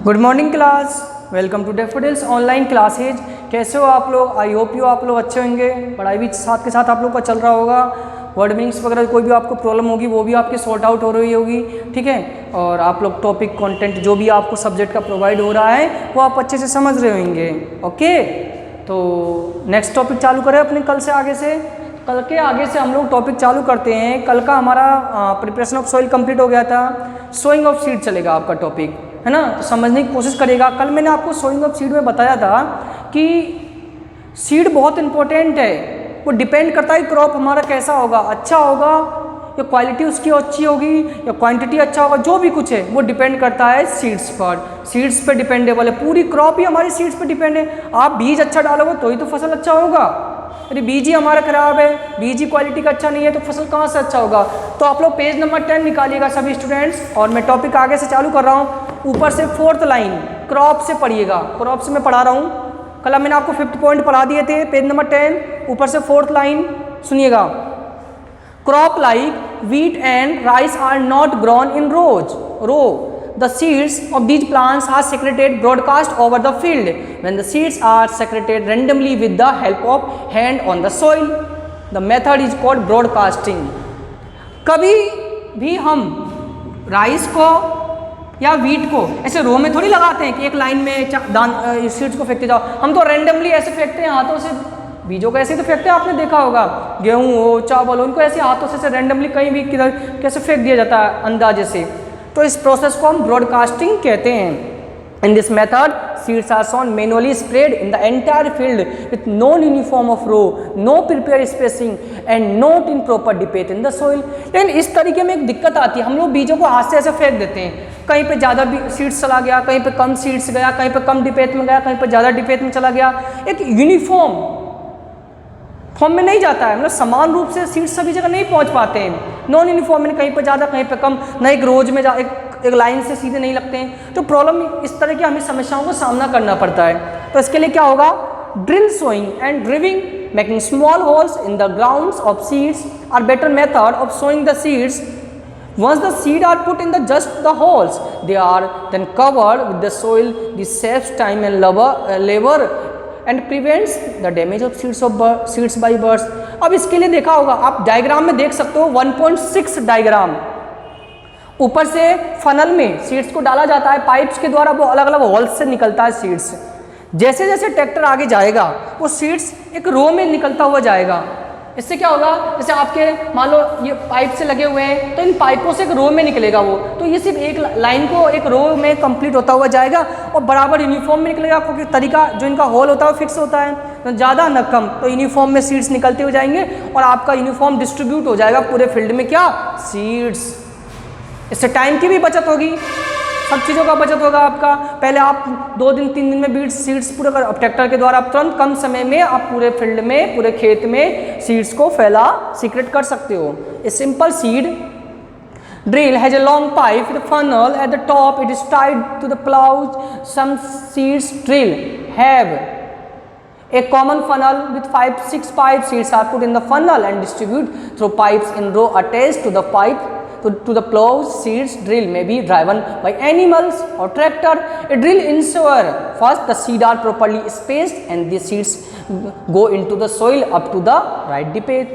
Good morning class, welcome to Daffodils online classes. कैसे हो आप लोग? आई होप यू आप लोग अच्छे होंगे। पढ़ाई भी साथ के साथ आप लोग का चल रहा होगा। वर्ड मीनिंग्स वगैरह कोई भी आपको प्रॉब्लम होगी वो भी आपकी सॉर्ट आउट हो रही होगी, ठीक है। और आप लोग टॉपिक कंटेंट जो भी आपको सब्जेक्ट का प्रोवाइड हो रहा है वो आप अच्छे से समझ रहे होंगे। ओके, तो नेक्स्ट टॉपिक चालू करें अपने कल से आगे से। कल के आगे से हम लोग टॉपिक चालू करते हैं। कल का हमारा प्रिपरेशन ऑफ सॉइल कंप्लीट हो गया था। सोइंग ऑफ सीड चलेगा आपका टॉपिक, है ना। तो समझने की कोशिश करिएगा। कल मैंने आपको सोइंग ऑफ सीड में बताया था कि सीड बहुत इंपॉर्टेंट है। वो डिपेंड करता है क्रॉप हमारा कैसा होगा, अच्छा होगा या क्वालिटी उसकी अच्छी होगी या क्वांटिटी अच्छा होगा, जो भी कुछ है वो डिपेंड करता है सीड्स पर। सीड्स पे डिपेंडेबल है, पूरी क्रॉप ही हमारी सीड्स पे डिपेंड है। आप बीज अच्छा डालोगे तो ही तो फसल अच्छा होगा। यदि बीज ही हमारा खराब है, बीज ही क्वालिटी का अच्छा नहीं है, तो फसल कहाँ से अच्छा होगा। तो आप लोग पेज नंबर 10 निकालिएगा सभी स्टूडेंट्स, और मैं टॉपिक आगे से चालू कर रहा हूँ। ऊपर से 4th लाइन क्रॉप से पढ़िएगा। क्रॉप से मैं पढ़ा रहा हूँ। कल मैंने आपको 5th पॉइंट पढ़ा दिए थे, पेज नंबर 10 ऊपर से 4th लाइन सुनिएगा। Crop like wheat and rice are not grown in row. The seeds of these plants are secreted broadcast over the field. When the seeds are secreted randomly with the help of hand on the soil, the method is called broadcasting. कभी भी हम rice को या wheat को ऐसे रो में थोड़ी लगाते हैं कि एक लाइन में सीड्स को फेंकते जाओ। हम तो रैंडमली ऐसे फेंकते हैं हाथों से। बीजों को ऐसे तो फेंकते हैं, आपने देखा होगा। गेहूं हो, चावल हो, इनको ऐसे हाथों से रैंडमली कहीं भी किधर कैसे फेंक दिया जाता है अंदाजे से। तो इस प्रोसेस को हम ब्रॉडकास्टिंग कहते हैं। In this method seeds are sown manually spread in the entire field with no uniform of row, no prepare spacing and not in proper depth in the soil. लेकिन इस तरीके में एक दिक्कत आती है, हम लोग बीजों को हाथ से ऐसे फेंक देते हैं। कहीं पे ज़्यादा सीड्स चला गया, कहीं पे कम सीड्स गया, कहीं पे कम डिपेट में गया, कहीं पे ज़्यादा डिपेट में चला गया। एक यूनिफॉर्म फॉर्म में नहीं जाता है, मतलब समान रूप से सीड्स सभी जगह नहीं पहुंच पाते हैं। नॉन यूनिफॉर्म में कहीं पे ज़्यादा कहीं पे कम, न एक रोज में एक लाइन से सीधे नहीं लगते हैं। तो प्रॉब्लम इस तरह की हमें समस्याओं को सामना करना पड़ता है। तो इसके लिए क्या होगा? Drill sowing and driving making small holes in the grounds of seeds are better method of sowing the seeds. Once the seed are put in just the holes, they are then covered with the soil. This saves time and labor and prevents the damage of seeds by birds. अब इसके लिए देखा होगा आप, diagram में देख सकते हो 1.6 डायग्राम। ऊपर से फनल में सीड्स को डाला जाता है, पाइप्स के द्वारा वो अलग अलग होल्स से निकलता है सीड्स। जैसे जैसे ट्रैक्टर आगे जाएगा वो सीड्स एक रो में निकलता हुआ जाएगा। इससे क्या होगा, जैसे आपके मान लो ये पाइप से लगे हुए हैं तो इन पाइपों से एक रो में निकलेगा वो, तो ये सिर्फ एक लाइन को एक रो में कंप्लीट होता हुआ जाएगा और बराबर यूनिफॉर्म में निकलेगा। क्योंकि तरीका जो इनका होल होता है वो फिक्स होता है, न ज़्यादा न कम, तो यूनिफॉर्म में सीड्स निकलते हुए जाएंगे और आपका यूनिफॉर्म डिस्ट्रीब्यूट हो जाएगा पूरे फील्ड में क्या, सीड्स। इससे टाइम की भी बचत होगी, सब चीज़ों का बचत होगा आपका। पहले आप 2 दिन 3 दिन में बीज सीड्स पूरे अब ट्रैक्टर के द्वारा आप तुरंत कम समय में आप पूरे फील्ड में पूरे खेत में सीड्स को सीक्रेट कर सकते हो। A simple seed drill has a long pipe with a funnel at the top. It is tied to the plow. Some seeds drill have a common funnel with 5-6 pipes. Seeds are put in the funnel and distributed through pipes in row attached to the pipe. To the plow, seeds drill may be driven by animals or tractor. A drill ensures first the seeds are properly spaced and the seeds go into the soil up to the right depth.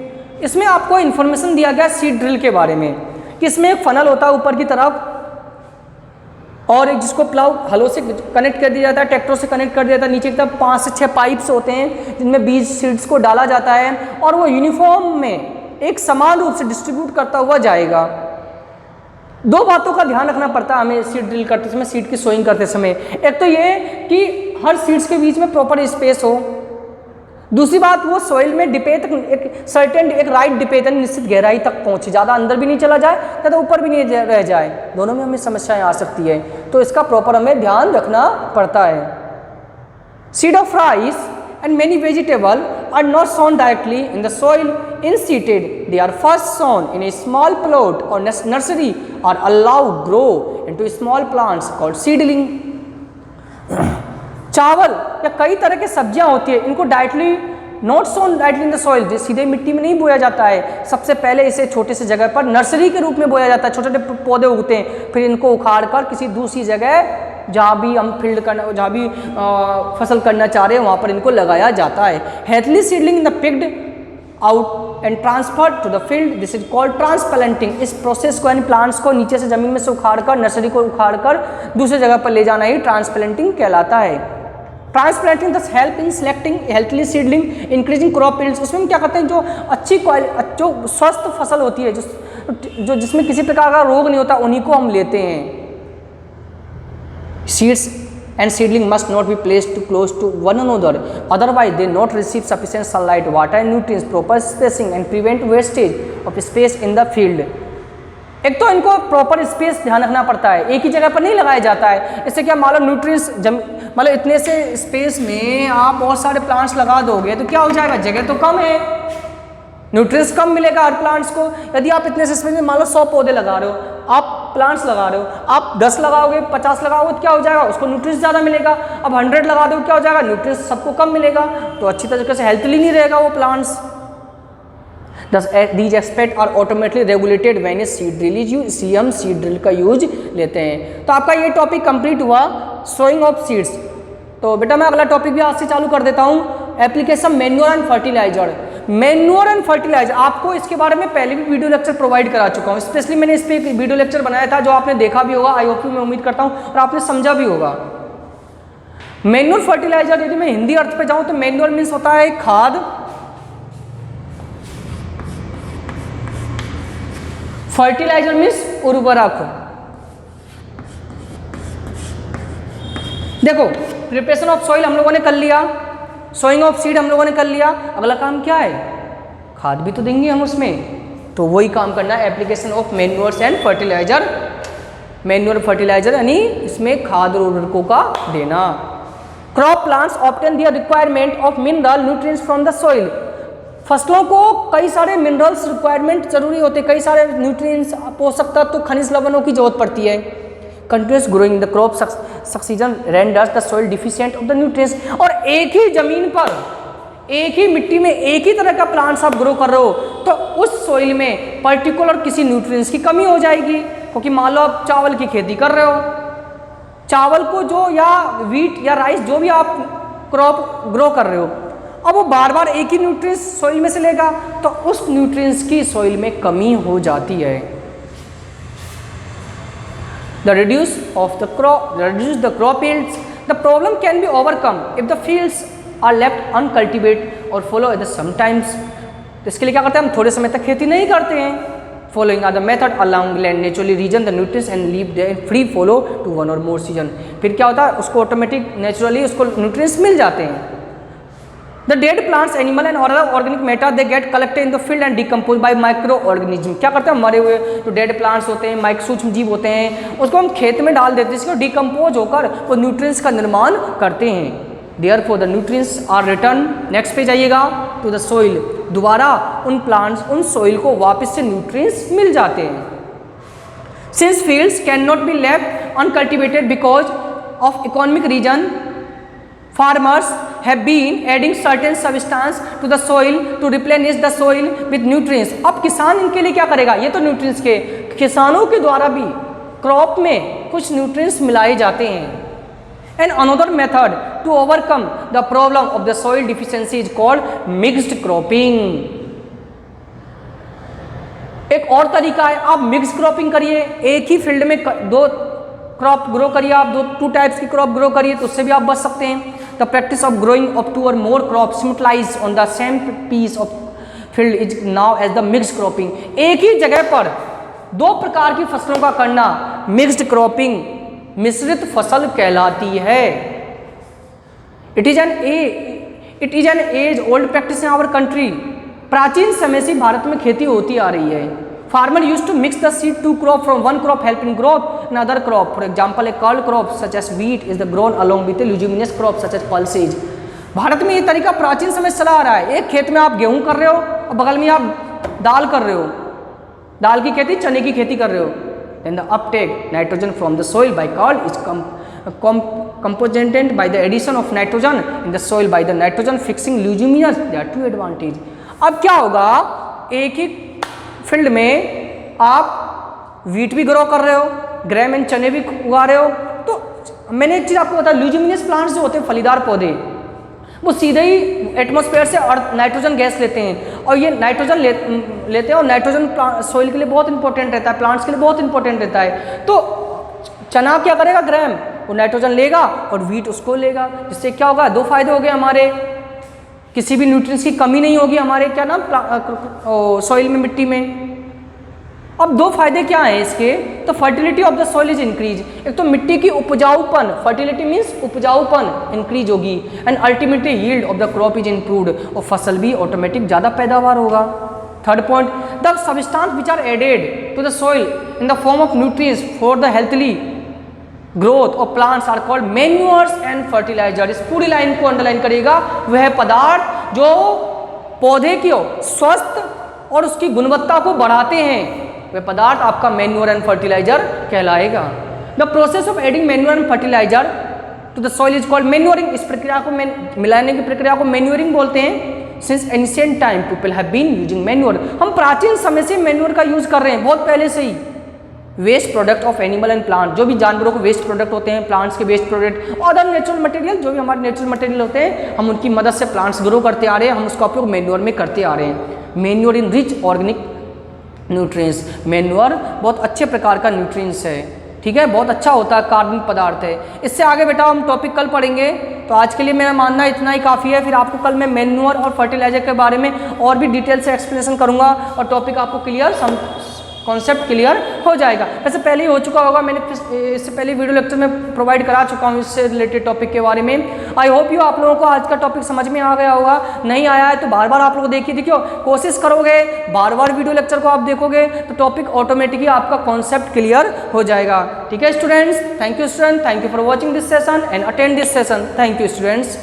इसमें आपको information दिया गया seed drill के बारे में कि इसमें एक फनल होता है ऊपर की तरफ और एक जिसको प्लाव हलों से कनेक्ट कर दिया जाता है, ट्रैक्टर से कनेक्ट कर दिया जाता है। नीचे की तरफ 5 से 6 पाइप्स होते हैं जिनमें बीज सीड्स को डाला जाता है और वो यूनिफॉर्म में एक समान रूप से डिस्ट्रीब्यूट करता हुआ जाएगा। 2 बातों का ध्यान रखना पड़ता है हमें सीड ड्रिल करते समय, सीड की सोइंग करते समय। एक तो ये कि हर सीड्स के बीच में प्रॉपर स्पेस हो। दूसरी बात, वो सॉइल में डिपेट एक राइट डिपेट निश्चित गहराई तक पहुंचे, ज़्यादा अंदर भी नहीं चला जाए ज़्यादा ऊपर भी नहीं रह जाए। दोनों में हमें समस्याएं आ सकती है, तो इसका प्रॉपर हमें ध्यान रखना पड़ता है। Seed of rice and many vegetables are not sown directly in the soil in seeded. They are first sown in a small plot or nursery or allowed grow into small plants called seedling. चावल या कई तरह की सब्जियां होती है, इनको directly not sown directly in the soil, सीधे मिट्टी में नहीं बोया जाता है। सबसे पहले इसे छोटे से जगह पर नर्सरी के रूप में बोया जाता है, छोटे छोटे पौधे उगते हैं, फिर इनको उखाड़ कर किसी दूसरी जगह जहाँ भी हम फील्ड करना, जहाँ भी फसल करना चाह रहे हैं वहाँ पर इनको लगाया जाता है। Healthy seedling in the picked out and transfer to the field, this is called transplanting. इस प्रोसेस को यानी प्लांट्स को नीचे से जमीन में से उखाड़कर, नर्सरी को उखाड़कर दूसरी जगह पर ले जाना ही ट्रांसप्लांटिंग कहलाता है। ट्रांसप्लांटिंग दस help in selecting healthily seedling, increasing crop yields. उसमें हम क्या करते हैं, जो अच्छी जो स्वस्थ फसल होती है, जो जिसमें किसी प्रकार का रोग नहीं होता, उन्हीं को हम लेते हैं। Seeds and seedling must not be placed too close to one another, otherwise they not receive sufficient sunlight, water and nutrients, proper spacing and prevent wastage of space in the field। एक तो इनको proper space ध्यान रखना पड़ता है, एक ही जगह पर नहीं लगाया जाता है। इससे क्या मान लो न्यूट्रिएंट्स मतलब इतने से स्पेस में आप बहुत सारे प्लांट्स लगा दोगे तो क्या हो जाएगा, जगह तो कम है, न्यूट्रिएंट्स कम मिलेगा हर प्लांट्स को। यदि आप इतने से स्पेस में मान लो 100 पौधे लगा रहे हो, आप प्लांट्स लगा रहे हो, आप 10 लगाओगे 50 लगाओगे तो क्या हो जाएगा, उसको न्यूट्रिएंट्स ज़्यादा मिलेगा। अब 100 लगा दो क्या हो जाएगा, न्यूट्रिएंट्स सबको कम मिलेगा, तो अच्छी तरीके से हेल्थली नहीं रहेगा वो plants. Thus these aspects are automatically regulated when a seed drill is used। इसी हम सीड ड्रिल का यूज लेते हैं। तो आपका ये टॉपिक कंप्लीट हुआ सोइंग ऑफ सीड्स। तो बेटा मैं अगला टॉपिक भी आज से चालू कर देता हूँ, application manure and fertiliser. Manure and fertiliser आपको इसके बारे में पहले भी वीडियो लेक्चर प्रोवाइड करा चुका हूँ, स्पेशली मैंने इस पर एक वीडियो लेक्चर बनाया था जो आपने देखा भी होगा, आई होप मैं उम्मीद करता हूँ, और आपने समझा भी होगा। मैन्योर फर्टिलाइजर यदि मैं हिंदी अर्थ पे जाऊँ तो मैन्योर मीन्स होता है खाद, फर्टिलाइजर मीन्स उर्वरक। देखो प्रिपरेशन ऑफ सॉइल हम लोगों ने कर लिया, सोइंग ऑफ सीड हम लोगों ने कर लिया, अगला काम क्या है, खाद भी तो देंगे हम उसमें, तो वही काम करना है application of manures and fertiliser. Manure fertiliser यानी इसमें खाद और उर्वरकों का देना। Crop plants obtain the requirement of mineral nutrients from the soil. फसलों को कई सारे मिनरल्स रिक्वायरमेंट जरूरी होते हैं, कई सारे न्यूट्रिएंट्स, पोषक तत्व, खनिज लवणों की जरूरत पड़ती है। Continuous growing the crop succession renders the soil deficient of the nutrients. और एक ही जमीन पर, एक ही मिट्टी में एक ही तरह का प्लांट्स आप ग्रो कर रहे हो तो उस सॉइल में पर्टिकुलर किसी न्यूट्रिएंट्स की कमी हो जाएगी। क्योंकि मान लो आप चावल की खेती कर रहे हो, चावल को जो या व्हीट या राइस जो भी आप क्रॉप ग्रो कर रहे हो, अब वो बार बार एक ही न्यूट्रिएंट्स सॉइल में से लेगा तो उस न्यूट्रिएंट्स की सॉइल में कमी हो जाती है। The reduce the crop yields. The problem can be overcome if the fields are left uncultivated or follow the sometimes। तो इसके लिए क्या करते हैं हम, थोड़े समय तक खेती नहीं करते हैं। Following are the method allowing land naturally region the nutrients and leave them free follow to one or more season। फिर क्या होता है, उसको ऑटोमेटिक नेचुरली उसको न्यूट्रिएंट्स मिल जाते हैं। The dead plants, animal and other organic matter they get collected in the field and decomposed by microorganism। क्या करते हैं, मरे हुए जो डेड प्लांट्स होते हैं, सूक्ष्म जीव होते हैं, उसको हम खेत में डाल देते हैं, इसको डिकम्पोज होकर वो न्यूट्रिएंट्स का निर्माण करते हैं। Therefore the nutrients are returned, next पे जाइएगा, to the soil। दोबारा उन प्लांट्स, उन सोइल को वापस से न्यूट्रिएंट्स मिल जाते हैं। Since fields cannot be left uncultivated because of economic reason, farmers have been adding certain substance to the soil to replenish the soil with nutrients। अब किसान इनके लिए क्या करेगा, ये तो न्यूट्रिएंट्स के, किसानों के द्वारा भी क्रॉप में कुछ न्यूट्रिएंट्स मिलाए जाते हैं। And another method to overcome the problem of the soil deficiency is called mixed cropping. एक और तरीका है, आप मिक्स क्रॉपिंग करिए, एक ही फील्ड में दो क्रॉप ग्रो करिए, आप टू टाइप्स की क्रॉप ग्रो करिए, तो उससे भी आप बच सकते हैं। The practice of growing of 2 or more crops simultaneously on the same piece of field is now as the mixed cropping। एक ही जगह पर दो प्रकार की फसलों का करना मिक्स्ड क्रॉपिंग, मिश्रित फसल कहलाती है। It is an age old practice in our country. प्राचीन समय से भारत में खेती होती आ रही है। Farmer used to mix the seed two crop from one crop helping growth another crop। For example, a curled crop such as wheat is the grown along with a leguminous crop such as pulses। Bharat में ये तरीका प्राचीन समय से चला आ रहा है। एक खेत में आप गेहूं कर रहे हो और बगल में आप दाल कर रहे हो, दाल की खेती, चने की खेती कर रहे हो। Then the uptake nitrogen from the soil by curl is compensated by the addition of nitrogen in the soil by the nitrogen fixing leguminous। There are two advantages। अब क्या होगा, एक ही फील्ड में आप वीट भी ग्रो कर रहे हो, ग्रेम एंड चने भी उगा रहे हो, तो मैंने एक चीज़ आपको बताया, ल्यूजिमिनस प्लांट्स जो होते हैं फलीदार पौधे, वो सीधे ही एटमॉस्फेयर से नाइट्रोजन गैस लेते हैं, और ये नाइट्रोजन लेते हैं, और नाइट्रोजन सॉइल के लिए बहुत इंपॉर्टेंट रहता है, प्लांट्स के लिए बहुत इंपॉर्टेंट रहता है। तो चना क्या करेगा, ग्राम वो नाइट्रोजन लेगा और वीट उसको लेगा, जिससे क्या होगा, दो फायदे हो गए हमारे, किसी भी न्यूट्रिएंट्स की कमी नहीं होगी हमारे क्या नाम सॉइल में, मिट्टी में। अब दो फायदे क्या हैं इसके, तो fertility of the soil is increase, एक तो मिट्टी की उपजाऊपन, फर्टिलिटी मीन्स उपजाऊपन इंक्रीज होगी, and ultimately yield of the crop is improved, और फसल भी ऑटोमेटिक ज़्यादा पैदावार होगा। Third point, the substance which are added to the soil in the form of nutrients for the healthy growth of plants are called manures and fertiliser. इस पूरी line को underline करिएगा, वह पदार्थ जो पौधे की स्वस्थ और उसकी गुणवत्ता को बढ़ाते हैं, वह पदार्थ आपका मैन्योर एंड फर्टिलाइजर कहलाएगा। The process of adding manure and fertiliser to the soil is called manuring. इस प्रक्रिया को मिलाने की प्रक्रिया को मैन्योरिंग बोलते हैं। Since ancient time people have been using manure, हम प्राचीन समय से मैन्योर का यूज कर रहे हैं, बहुत पहले से ही। Waste product of animal and plant, जो भी जानवरों के वेस्ट प्रोडक्ट होते हैं, प्लांट्स के waste product, other natural material, जो भी हमारे नेचुरल मटेरियल होते हैं, हम उनकी मदद से प्लांट्स ग्रो करते आ रहे हैं, हम उसका उपयोग मैन्योर में करते आ रहे हैं। Manure in rich organic nutrients, manure बहुत अच्छे प्रकार का न्यूट्रिएंट्स है, ठीक है, बहुत अच्छा होता है, कार्बनिक पदार्थ है। इससे आगे बेटा हम टॉपिक कल पढ़ेंगे, तो आज के लिए मेरा मानना इतना ही काफ़ी है। फिर आपको कल मैं मैन्योर और फर्टिलाइजर के बारे में और भी डिटेल से एक्सप्लेनेशन करूंगा, और टॉपिक आपको क्लियर, कॉन्सेप्ट क्लियर हो जाएगा। वैसे पहले ही हो चुका होगा, मैंने इससे पहले वीडियो लेक्चर में प्रोवाइड करा चुका हूँ इससे रिलेटेड टॉपिक के बारे में। आई होप यू आप लोगों को आज का टॉपिक समझ में आ गया होगा। नहीं आया है तो बार बार आप लोग देखियो, कोशिश करोगे, बार बार वीडियो लेक्चर को आप देखोगे तो टॉपिक ऑटोमेटिकली आपका कॉन्सेप्ट क्लियर हो जाएगा। ठीक है students, thank you student, thank you for watching this session and attend this session. Thank you students.